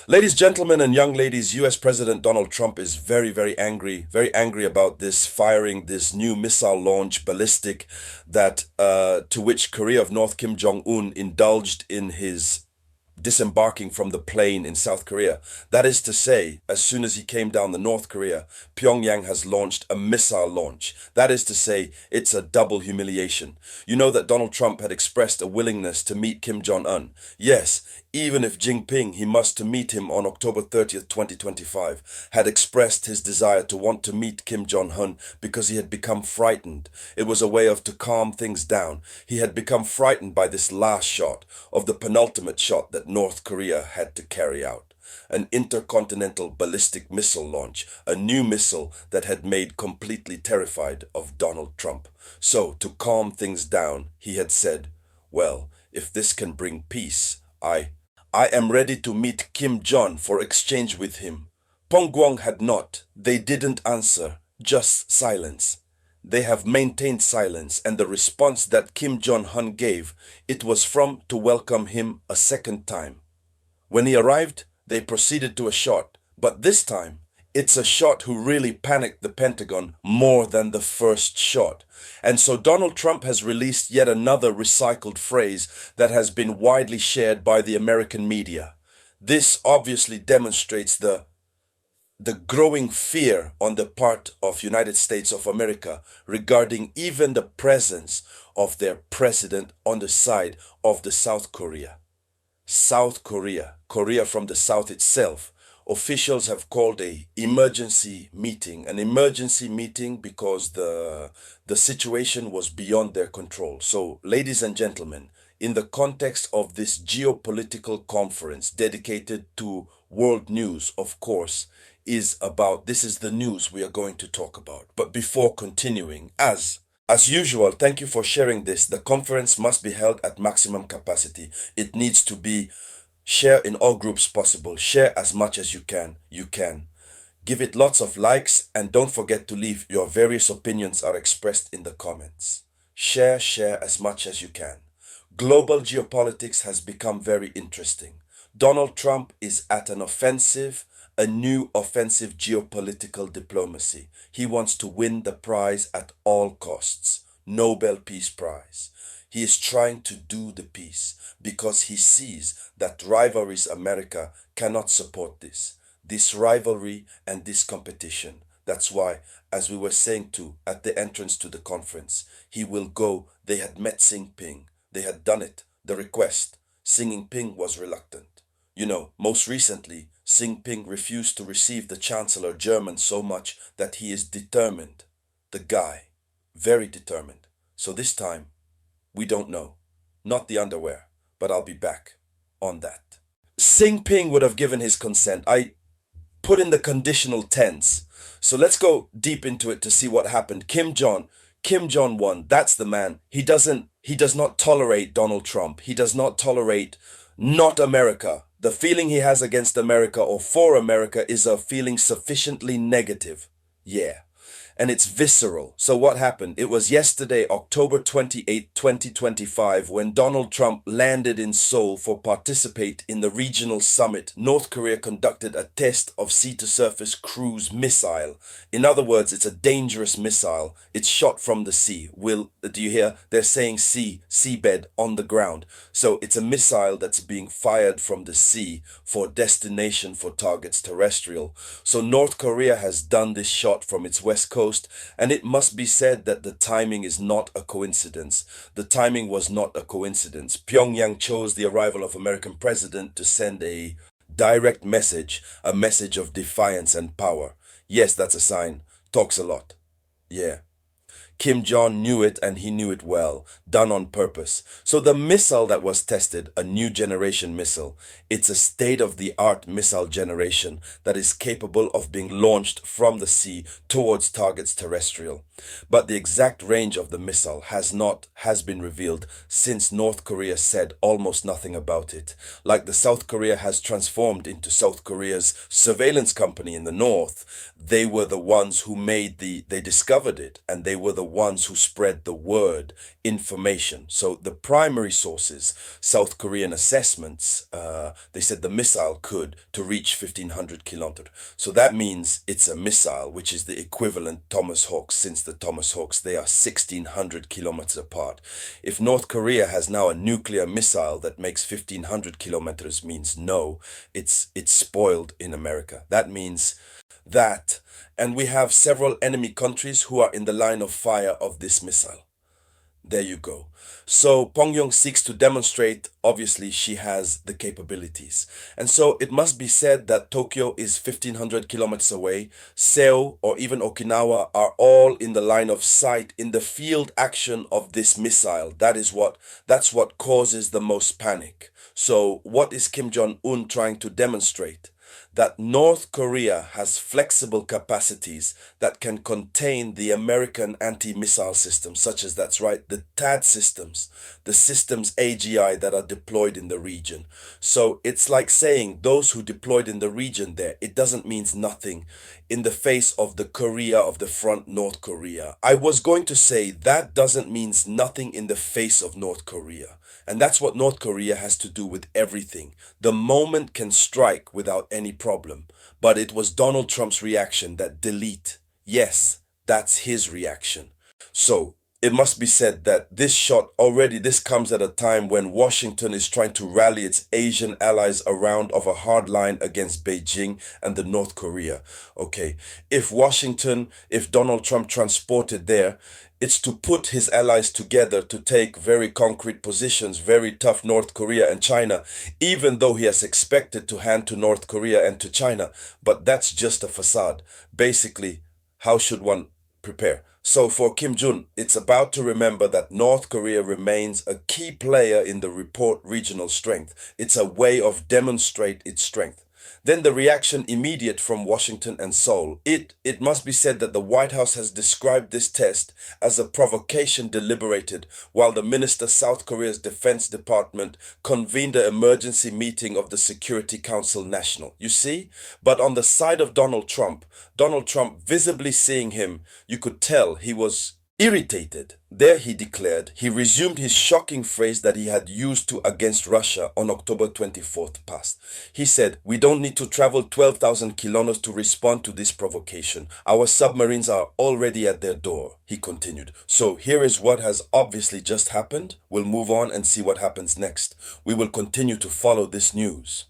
Ladies, gentlemen, and young ladies, US President Donald Trump is very angry about this firing, this new missile launch ballistic that to which Korea of North Kim Jong-un indulged in his disembarking from the plane in South Korea. That is to say, as soon as he came down the North Korea, Pyongyang has launched a missile launch. That is to say, it's a double humiliation. You know that Donald Trump had expressed a willingness to meet Kim Jong-un. Yes, even if Jinping, he must to meet him on October 30th, 2025, had expressed his desire to want to meet Kim Jong-un because he had become frightened. It was a way of to calm things down. He had become frightened by this last shot of the penultimate shot that North Korea had to carry out. An intercontinental ballistic missile launch, a new missile that had made completely terrified of Donald Trump. So, to calm things down, he had said, well, if this can bring peace, I am ready to meet Kim Jong for exchange with him. Pongguang had not. They didn't answer, just silence. They have maintained silence, and the response that Kim Jong-un gave, it was from to welcome him a second time. When he arrived, they proceeded to a shot, but this time, it's a shot who really panicked the Pentagon more than the first shot. And so Donald Trump has released yet another recycled phrase that has been widely shared by the American media. This obviously demonstrates the growing fear on the part of United States of America regarding even the presence of their president on the side of the South Korea. South Korea, Korea from the South itself. Officials have called an emergency meeting because the situation was beyond their control. So, ladies and gentlemen, in the context of this geopolitical conference dedicated to world news, of course, this is the news we are going to talk about. But before continuing, as usual, thank you for sharing this. The conference must be held at maximum capacity. It needs to be share in all groups possible. Share as much as you can. Give it lots of likes, and don't forget to leave your various opinions are expressed in the comments. Share as much as you can. Global geopolitics has become very interesting. Donald Trump is at a new offensive geopolitical diplomacy. He wants to win the prize at all costs. Nobel Peace Prize. He is trying to do the peace because he sees that rivalries America cannot support this rivalry and this competition. That's why, as we were saying too, at the entrance to the conference, he will go. They had met Xi Jinping. They had done it, the request. Xi Jinping was reluctant. You know, most recently, Xi Jinping refused to receive the Chancellor German so much that he is determined. The guy, very determined. So this time, we don't know. Not the underwear, but I'll be back on that. Xi Jinping would have given his consent. I put in the conditional tense. So let's go deep into it to see what happened. Kim Jong-un, that's the man. He does not tolerate Donald Trump. He does not tolerate not America. The feeling he has against America or for America is a feeling sufficiently negative. Yeah. And it's visceral. So what happened? It was yesterday, October 28, 2025, when Donald Trump landed in Seoul for participate in the regional summit. North Korea conducted a test of sea-to-surface cruise missile. In other words, it's a dangerous missile. It's shot from the sea. Do you hear? They're saying seabed on the ground. So it's a missile that's being fired from the sea for destination for targets terrestrial. So North Korea has done this shot from its west coast. And it must be said that the timing is not a coincidence. The timing was not a coincidence. Pyongyang chose the arrival of American president to send a direct message, a message of defiance and power. Yes, that's a sign. Talks a lot. Yeah. Kim Jong knew it, and he knew it well, done on purpose. So the missile that was tested, a new generation missile, it's a state-of-the-art missile generation that is capable of being launched from the sea towards targets terrestrial. But the exact range of the missile has been revealed since North Korea said almost nothing about it. Like the South Korea has transformed into South Korea's surveillance company in the north. They were the ones who they discovered it, and they were the ones who spread the word, information. So the primary sources, South Korean assessments, they said the missile could to reach 1500 kilometers. So that means it's a missile, which is the equivalent Thomas Hawks. Since the Thomas Hawks, they are 1600 kilometers apart. If North Korea has now a nuclear missile that makes 1500 kilometers, means no, it's spoiled in America. That means that, and we have several enemy countries who are in the line of fire of this missile. There you go. So Pyongyang seeks to demonstrate, obviously, she has the capabilities. And so it must be said that Tokyo is 1500 kilometers away. Seoul or even Okinawa are all in the line of sight in the field action of this missile. That's what causes the most panic. So what is Kim Jong-un trying to demonstrate? That North Korea has flexible capacities that can contain the American anti-missile systems, such as, that's right, the THAAD systems, the systems AGI that are deployed in the region. So it's like saying those who deployed in the region there, it doesn't mean nothing in the face of the Korea of the front, North Korea. I was going to say that doesn't mean nothing in the face of North Korea. And that's what North Korea has to do with everything. The moment can strike without any problem. But it was Donald Trump's reaction that delete. Yes, that's his reaction. So it must be said that this comes at a time when Washington is trying to rally its Asian allies around of a hard line against Beijing and the North Korea. Okay, if Donald Trump transported there, it's to put his allies together to take very concrete positions, very tough North Korea and China, even though he has expected to hand to North Korea and to China. But that's just a facade. Basically, how should one prepare? So for Kim Jong, it's about to remember that North Korea remains a key player in the report regional strength. It's a way of demonstrate its strength. Then the reaction immediate from Washington and Seoul. It must be said that the White House has described this test as a provocation deliberated while the Minister South Korea's Defense Department convened an emergency meeting of the Security Council National. You see? But on the side of Donald Trump, visibly seeing him, you could tell he was irritated. There he declared, he resumed his shocking phrase that he had used against Russia on October 24th past. He said, "We don't need to travel 12,000 kilometers to respond to this provocation. Our submarines are already at their door," he continued. So here is what has obviously just happened. We'll move on and see what happens next. We will continue to follow this news.